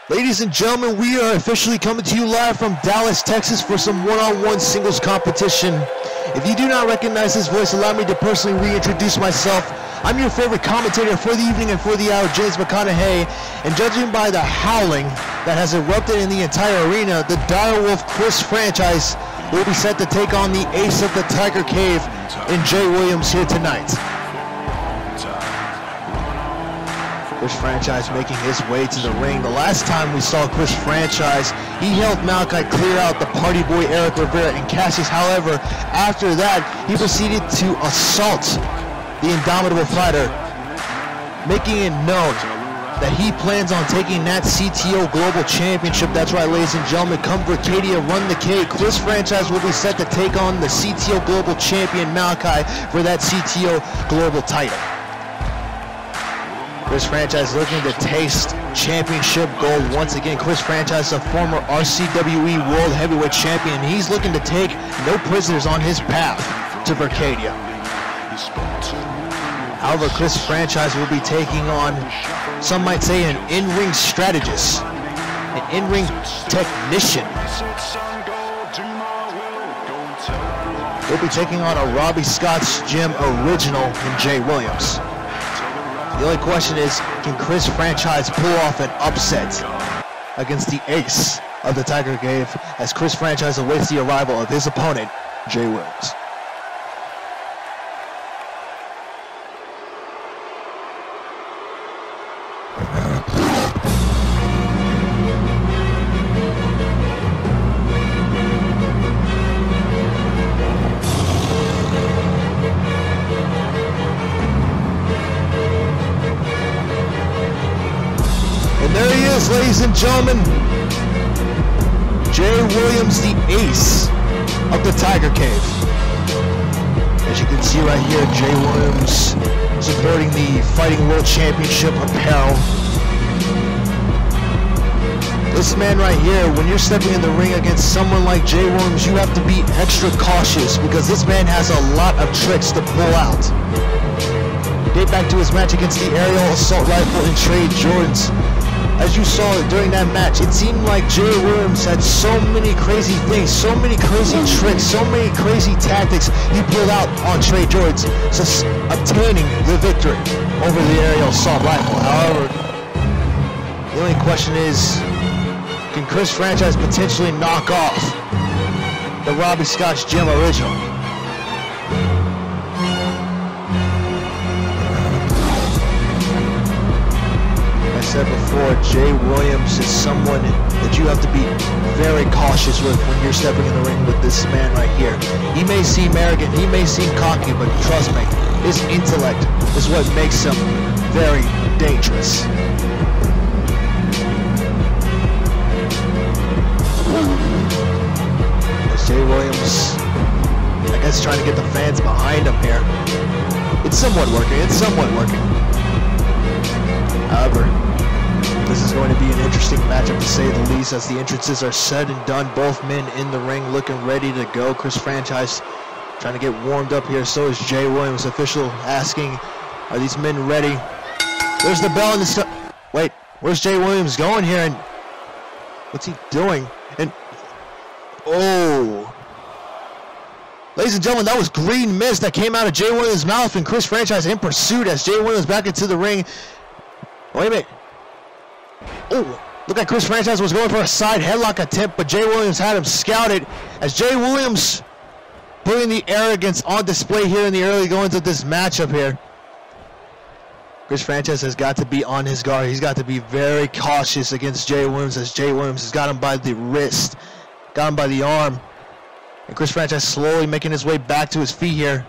Ladies and gentlemen, we are officially coming to you live from Dallas, Texas for some one-on-one singles competition. If you do not recognize this voice, allow me to personally reintroduce myself. I'm your favorite commentator for the evening and for the hour, James McConaughey, and judging by the howling that has erupted in the entire arena, the Direwolf Chris franchise will be set to take on the ace of the Tiger Cave in Jay Williams here tonight. Chris franchise making his way to the ring. The last time we saw Chris franchise, he helped Malachi clear out the party boy Eric Rivera and Cassius. However, after that, he proceeded to assault the indomitable fighter, making it known that he plans on taking that CTO Global Championship. That's right, ladies and gentlemen, come Vercadia, run the K. Chris franchise will be set to take on the CTO Global Champion Malachi for that CTO Global title. Chris franchise looking to taste championship gold once again. Chris franchise, a former RCWE World Heavyweight Champion. He's looking to take no prisoners on his path to Vercadia. However, Chris franchise will be taking on, some might say, an in-ring strategist, an in-ring technician. He'll be taking on a Robbie Scott's Gym original in Jay Williams. The only question is, can Chris franchise pull off an upset against the ace of the Tiger Cave as Chris franchise awaits the arrival of his opponent, Jay Williams. There he is, ladies and gentlemen. Jay Williams, the ace of the Tiger Cave. As you can see right here, Jay Williams supporting the Fighting World Championship apparel. This man right here, when you're stepping in the ring against someone like Jay Williams, you have to be extra cautious because this man has a lot of tricks to pull out. Date back to his match against the aerial assault rifle in Trey Jordans. As you saw during that match, it seemed like Jay Williams had so many crazy things, so many crazy tricks, so many crazy tactics he pulled out on Trey Jordans, obtaining the victory over the aerial assault rifle. However, the only question is, can Chris franchise potentially knock off the Robbie Scott's Gym original? Said before, Jay Williams is someone that you have to be very cautious with when you're stepping in the ring with this man right here. He may seem arrogant, he may seem cocky, but trust me, his intellect is what makes him very dangerous. As Jay Williams, I guess, trying to get the fans behind him here. It's somewhat working, However, this is going to be an interesting matchup to say the least, as the entrances are said and done. Both men in the ring looking ready to go. Chris franchise trying to get warmed up here. So is Jay Williams. Official asking, are these men ready? There's the bell and the stuff. Wait, where's Jay Williams going here? And what's he doing? And oh. Ladies and gentlemen, that was green mist that came out of Jay Williams' mouth, and Chris franchise in pursuit as Jay Williams back into the ring. Wait a minute. Oh, look like Chris franchise was going for a side headlock attempt, but Jay Williams had him scouted as Jay Williams putting the arrogance on display here in the early goings of this matchup here. Chris franchise has got to be on his guard. He's got to be very cautious against Jay Williams, as Jay Williams has got him by the wrist, got him by the arm. And Chris franchise slowly making his way back to his feet here.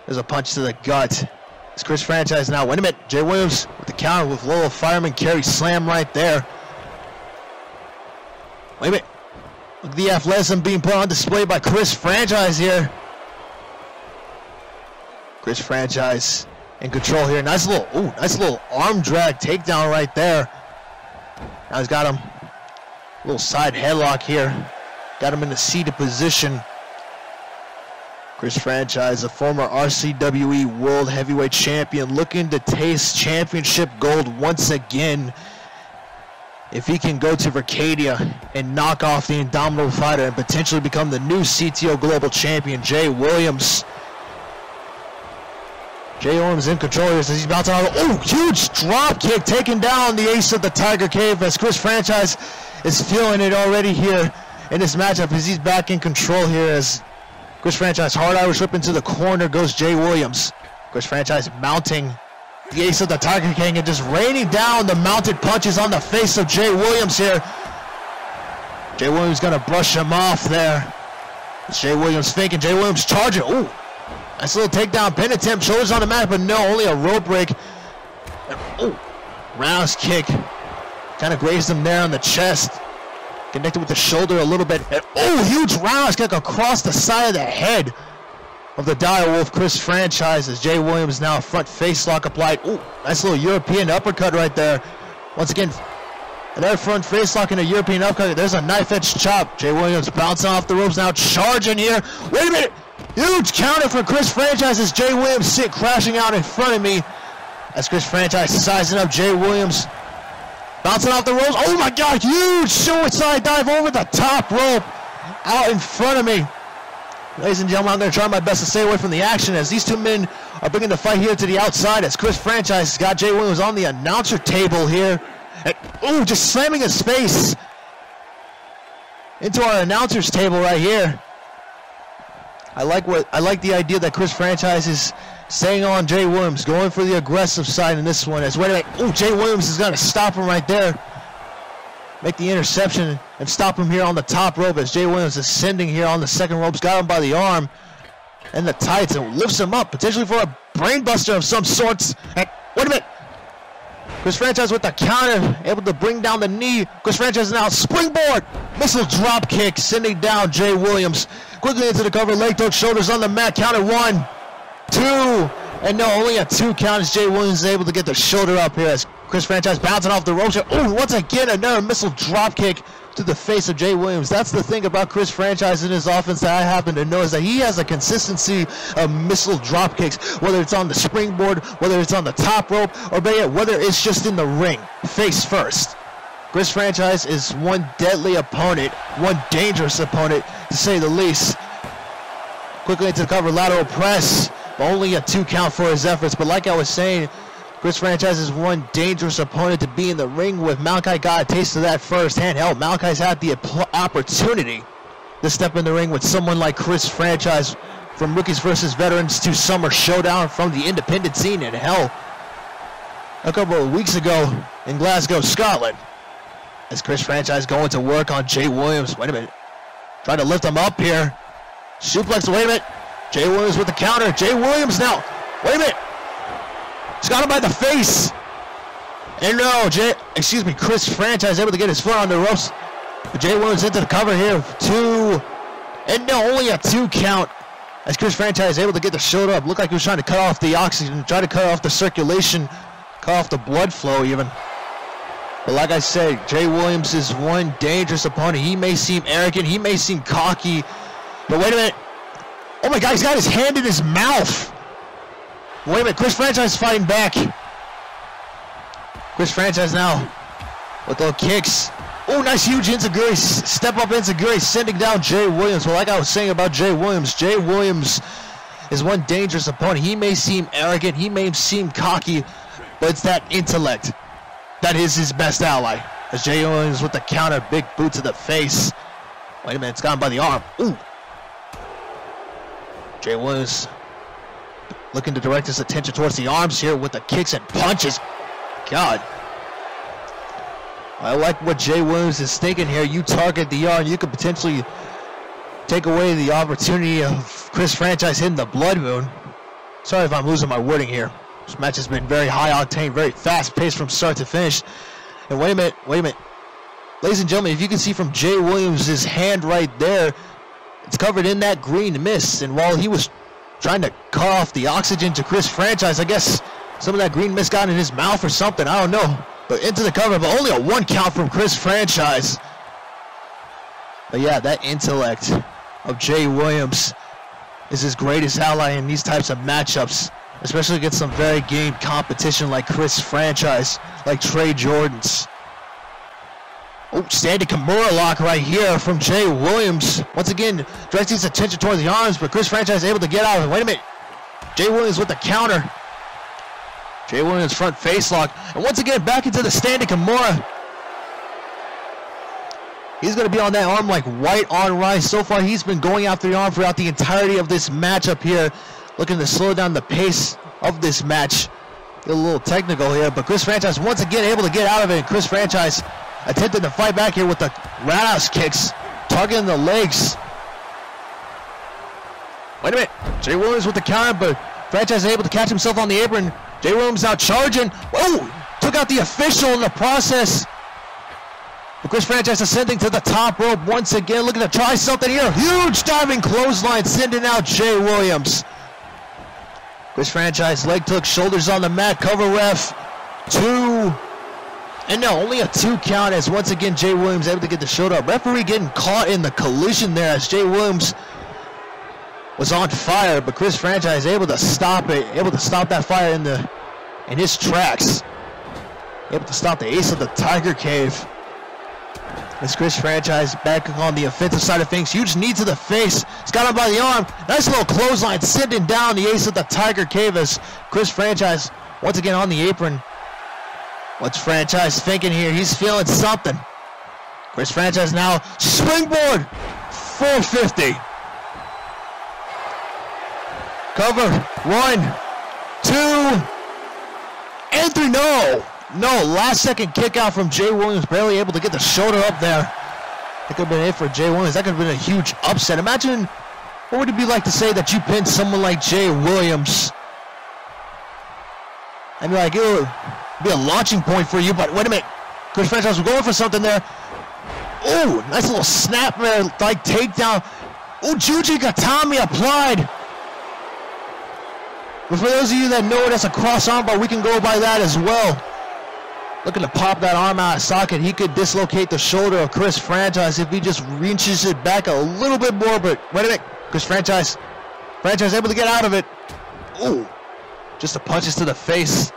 There's a punch to the gut. It's Chris franchise now. Wait a minute. Jay Williams with the counter with Lola Fireman carry slam right there. Wait a minute. Look at the athleticism being put on display by Chris franchise here. Chris franchise in control here. Nice little arm drag takedown right there. Now he's got him. A little side headlock here. Got him in the seated position. Chris franchise, a former RCWE World Heavyweight Champion, looking to taste championship gold once again if he can go to Vercadia and knock off the Indomitable Fighter and potentially become the new CTO Global Champion, Jay Williams. Jay Williams in control here as he's bouncing out. Oh, huge drop kick, taking down the ace of the Tiger Cave as Chris Franchise is feeling it already here in this matchup as he's back in control here as Chris Franchise hard Irish whip into the corner goes Jay Williams. Chris Franchise mounting the ace of the Tiger King and just raining down the mounted punches on the face of Jay Williams here. Jay Williams gonna brush him off there. Jay Williams faking, Jay Williams charging. Ooh, nice little takedown pin attempt, shoulders on the mat, but no, only a rope break. Ooh, roundhouse kick. Kind of grazed him there on the chest. Connected with the shoulder a little bit. And, oh, huge roundhouse kick across the side of the head of the Direwolf, Chris Franchise, as Jay Williams now front face lock applied. Ooh, nice little European uppercut right there. Once again, another front face lock and a European uppercut. There's a knife edge chop. Jay Williams bouncing off the ropes now, charging here. Wait a minute. Huge counter for Chris Franchise as Jay Williams sit crashing out in front of me. As Chris Franchise sizing up Jay Williams. Bouncing off the ropes. Oh my God, huge suicide dive over the top rope out in front of me. Ladies and gentlemen, I'm going to try my best to stay away from the action as these two men are bringing the fight here to the outside as Chris Franchise has got Jay Williams on the announcer table here. And, ooh, just slamming his face into our announcer's table right here. I like the idea that Chris Franchise is staying on Jay Williams, going for the aggressive side in this one. As wait a minute, ooh, Jay Williams is going to stop him right there. Make the interception and stop him here on the top rope as Jay Williams is ascending here on the second ropes. Got him by the arm and the tights and lifts him up, potentially for a brainbuster of some sorts. And wait a minute. Chris Franchise with the counter, able to bring down the knee. Chris Franchise now springboard. Missile drop kick, sending down Jay Williams. Quickly into the cover, leg tuck, shoulders on the mat. Counter 1, 2, and no, only a 2 count as Jay Williams is able to get the shoulder up here as Chris Franchise bouncing off the ropes. Oh, once again, another missile drop kick to the face of Jay Williams. That's the thing about Chris Franchise in his offense that I happen to know is that he has a consistency of missile drop kicks, whether it's on the springboard, whether it's on the top rope, or whether it's just in the ring, face first. Chris Franchise is one deadly opponent, one dangerous opponent, to say the least. Quickly into the cover, lateral press. Only a 2 count for his efforts, but like I was saying, Chris Franchise is one dangerous opponent to be in the ring with. Malachi got a taste of that firsthand. Hell, Malachi's had the opportunity to step in the ring with someone like Chris Franchise, from Rookies versus Veterans to Summer Showdown from the independent scene. And hell, a couple of weeks ago in Glasgow, Scotland, as Chris Franchise going to work on Jay Williams. Wait a minute. Trying to lift him up here. Suplex, wait a minute. Jay Williams with the counter. Jay Williams now. Wait a minute. He's got him by the face. And no, Chris Franchise able to get his foot on the ropes. But Jay Williams into the cover here. 2. And no, only a 2 count. As Chris Franchise able to get the shoulder up. Looked like he was trying to cut off the oxygen, try to cut off the circulation, cut off the blood flow even. But like I said, Jay Williams is one dangerous opponent. He may seem arrogant, he may seem cocky, but wait a minute. Oh my God, he's got his hand in his mouth. Wait a minute, Chris Franchise fighting back. Chris Franchise now with those kicks. Oh, nice huge enziguri, step up enziguri, sending down Jay Williams. Well, like I was saying about Jay Williams is one dangerous opponent. He may seem arrogant, he may seem cocky, but it's that intellect that is his best ally. As Jay Williams with the counter, big boot to the face. Wait a minute, it's gone by the arm. Ooh. Jay Williams looking to direct his attention towards the arms here with the kicks and punches. God. I like what Jay Williams is thinking here. You target the arm, you could potentially take away the opportunity of Chris Franchise hitting the blood moon. Sorry if I'm losing my wording here. This match has been very high octane, very fast paced from start to finish. And wait a minute. Ladies and gentlemen, if you can see from Jay Williams' hand right there, it's covered in that green mist. And while he was trying to cut off the oxygen to Chris Franchise, I guess some of that green mist got in his mouth or something, I don't know. But into the cover, but only a 1 count from Chris Franchise. But yeah, that intellect of Jay Williams is his greatest ally in these types of matchups, especially against some very game competition like Chris Franchise, like Trey Jordan's. Oh, standing Kimura lock right here from Jay Williams. Once again, directing his attention towards the arms, but Chris Franchise able to get out of it. Wait a minute. Jay Williams with the counter. Jay Williams front face lock. And once again, back into the standing Kimura. He's going to be on that arm like white on rice. So far, he's been going after the arm throughout the entirety of this matchup here. Looking to slow down the pace of this match. Get a little technical here, but Chris Franchise once again able to get out of it. And Chris Franchise attempting to fight back here with the roundhouse kicks, targeting the legs. Wait a minute. Jay Williams with the counter, but Franchise able to catch himself on the apron. Jay Williams now charging. Whoa! Took out the official in the process. But Chris Franchise ascending to the top rope once again, looking to try something here. Huge diving clothesline, sending out Jay Williams. Chris Franchise leg took, shoulders on the mat, cover ref. 2. And no, only a 2 count as once again Jay Williams able to get the shoulder up. Referee getting caught in the collision there as Jay Williams was on fire, but Chris Franchise able to stop it, able to stop that fire in his tracks. Able to stop the ace of the Tiger Cave. As Chris Franchise back on the offensive side of things. Huge knee to the face. He's got him by the arm. Nice little clothesline sending down the ace of the Tiger Cave as Chris Franchise once again on the apron. What's Franchise thinking here? He's feeling something. Chris Franchise now springboard 450. Cover 1, 2, and 3. No, last second kick out from Jay Williams, barely able to get the shoulder up there. That could have been it for Jay Williams. That could have been a huge upset. Imagine what would it be like to say that you pinned someone like Jay Williams. I mean, like, it would be a launching point for you, but wait a minute. Chris Franchise was going for something there. Oh, nice little snap there, like takedown. Oh, Juji Gatami applied. But for those of you that know that's a cross armbar, we can go by that as well. Looking to pop that arm out of socket. He could dislocate the shoulder of Chris Franchise if he just reaches it back a little bit more. But wait a minute. Chris Franchise able to get out of it. Ooh. Just a punches to the face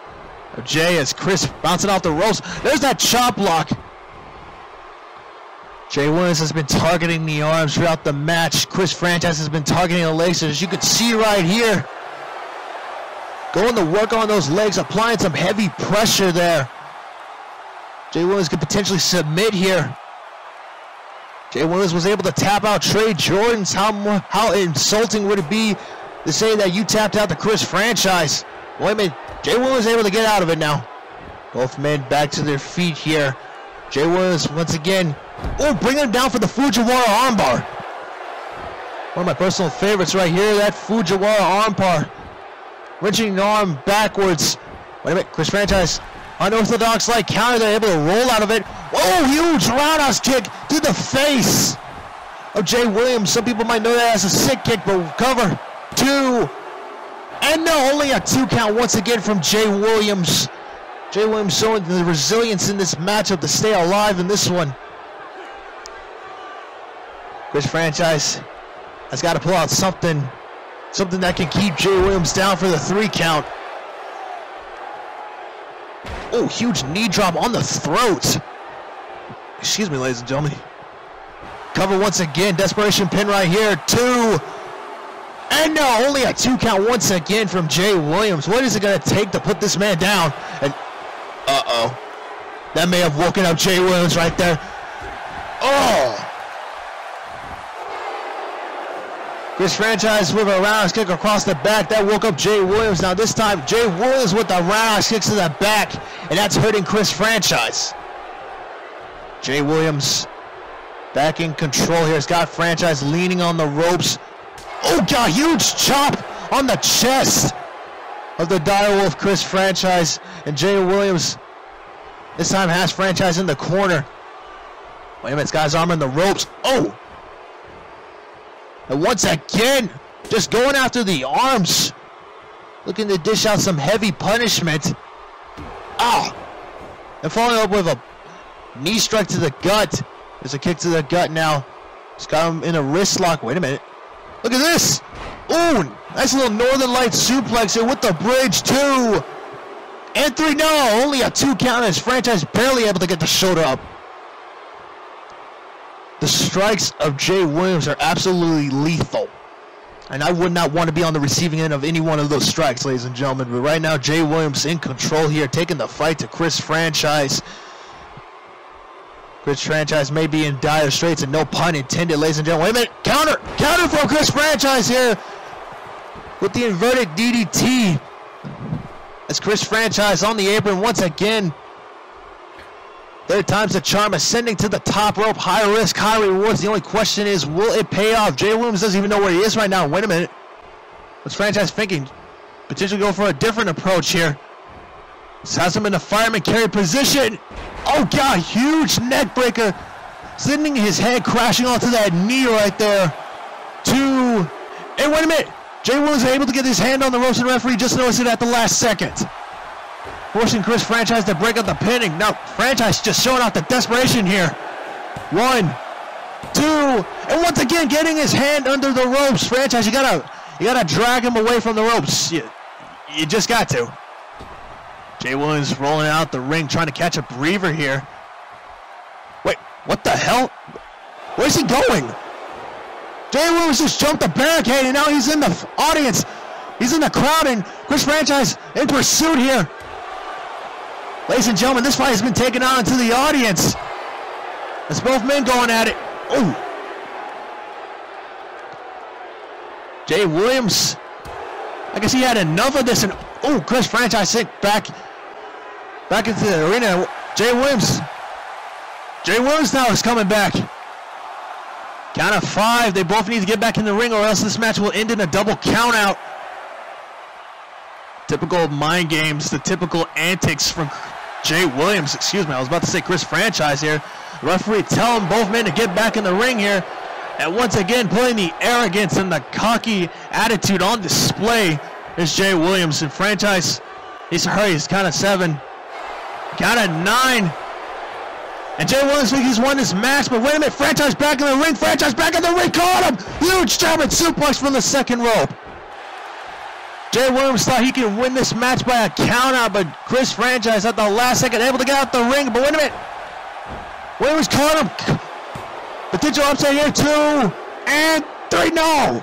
of Jay as Chris bouncing off the ropes. There's that chop block. Jay Williams has been targeting the arms throughout the match. Chris Franchise has been targeting the legs. As you can see right here. Going to work on those legs. Applying some heavy pressure there. Jay Williams could potentially submit here. Jay Williams was able to tap out Trey Jordan's. How insulting would it be to say that you tapped out the Chris Franchise? Wait a minute. Jay Williams able to get out of it now. Both men back to their feet here. Jay Williams once again. Oh, bringing him down for the Fujiwara armbar. One of my personal favorites right here. That Fujiwara armbar. Wrenching the arm backwards. Wait a minute. Chris Franchise. Unorthodox-like counter, they're able to roll out of it. Whoa, huge roundhouse kick to the face of Jay Williams. Some people might know that as a sick kick, but cover 2. And no, only a 2 count once again from Jay Williams. Jay Williams showing the resilience in this matchup to stay alive in this one. Chris Franchise has got to pull out something that can keep Jay Williams down for the 3 count. Oh, huge knee drop on the throat. Excuse me, ladies and gentlemen. Cover once again. Desperation pin right here. 2. And no, only a 2 count once again from Jay Williams. What is it going to take to put this man down? And, uh-oh. That may have woken up Jay Williams right there. Oh. Chris Franchise with a roundhouse kick across the back. That woke up Jay Williams. Now this time, Jay Williams with the roundhouse kicks to the back. And that's hurting Chris Franchise. Jay Williams back in control here. Scott Franchise leaning on the ropes. Oh, God, huge chop on the chest of the Direwolf Chris Franchise. And Jay Williams this time has Franchise in the corner. Wait a minute, this guy's arm in the ropes. Oh! And once again, just going after the arms. Looking to dish out some heavy punishment. Ah! And following up with a knee strike to the gut. There's a kick to the gut now. It's got him in a wrist lock. Wait a minute. Look at this. Ooh, nice little Northern Lights suplex here with the bridge. 2. And 3. No, only a 2 count as Franchise barely able to get the shoulder up. The strikes of Jay Williams are absolutely lethal. And I would not want to be on the receiving end of any one of those strikes, ladies and gentlemen. But right now, Jay Williams in control here, taking the fight to Chris Franchise. Chris Franchise may be in dire straits, and no pun intended, ladies and gentlemen. Wait a minute, counter from Chris Franchise here with the inverted DDT. As Chris Franchise on the apron once again. Third time's the charm, ascending to the top rope. High risk, high rewards. The only question is, will it pay off? Jay Williams doesn't even know where he is right now. Wait a minute. What's Franchise thinking? Potentially go for a different approach here. This has him in the fireman carry position. Oh God, huge neck breaker. Sending his head crashing onto that knee right there. 2. And wait a minute. Jay Williams is able to get his hand on the ropes, and the referee just noticed it at the last second. Forcing Chris Franchise to break up the pinning. Now Franchise just showing off the desperation here. 1, 2, and once again getting his hand under the ropes. Franchise, you gotta drag him away from the ropes. You just got to. Jay Williams rolling out the ring, trying to catch a breather here. Wait, what the hell? Where's he going? Jay Williams just jumped the barricade, and now he's in the audience. He's in the crowd, and Chris Franchise in pursuit here. Ladies and gentlemen, this fight has been taken out into the audience. It's both men going at it. Oh. Jay Williams, I guess he had enough of this, and oh, Chris Franchise sent back into the arena. Jay Williams now is coming back. Count of 5. They both need to get back in the ring, or else this match will end in a double count out. Typical mind games, the typical antics from Jay Williams. Excuse me, I was about to say Chris Franchise here. The referee telling both men to get back in the ring here. And once again, putting the arrogance and the cocky attitude on display is Jay Williams. And Franchise needs to hurry. He's count of 7. Count of 9. And Jay Williams thinks he's won this match, but wait a minute, Franchise back in the ring. Franchise back in the ring, caught him! Huge German suplex from the second rope. Jay Williams thought he could win this match by a countout, but Chris Franchise at the last second able to get out the ring. But wait a minute, Williams caught him. Potential upset here, 2 and 3, no!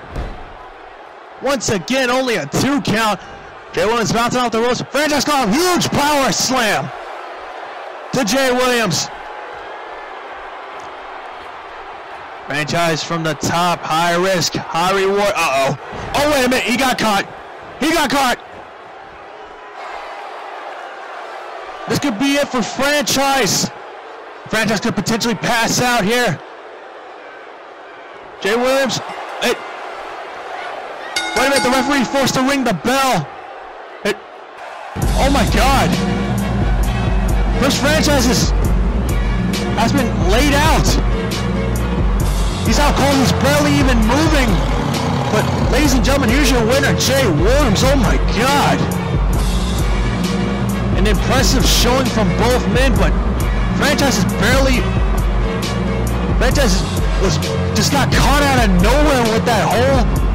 Once again, only a 2 count. Jay Williams bouncing off the ropes. Franchise caught him, huge power slam to Jay Williams. Franchise from the top, high risk, high reward. Uh-oh. Oh, wait a minute, he got caught. He got caught. This could be it for Franchise. Franchise could potentially pass out here. Jay Williams. Wait a minute, the referee forced to ring the bell. Oh my God. Chris Franchise has been laid out. He's out cold, he's barely even moving. But ladies and gentlemen, here's your winner, Jay Williams. Oh my God. An impressive showing from both men, but Franchise just got caught out of nowhere with that whole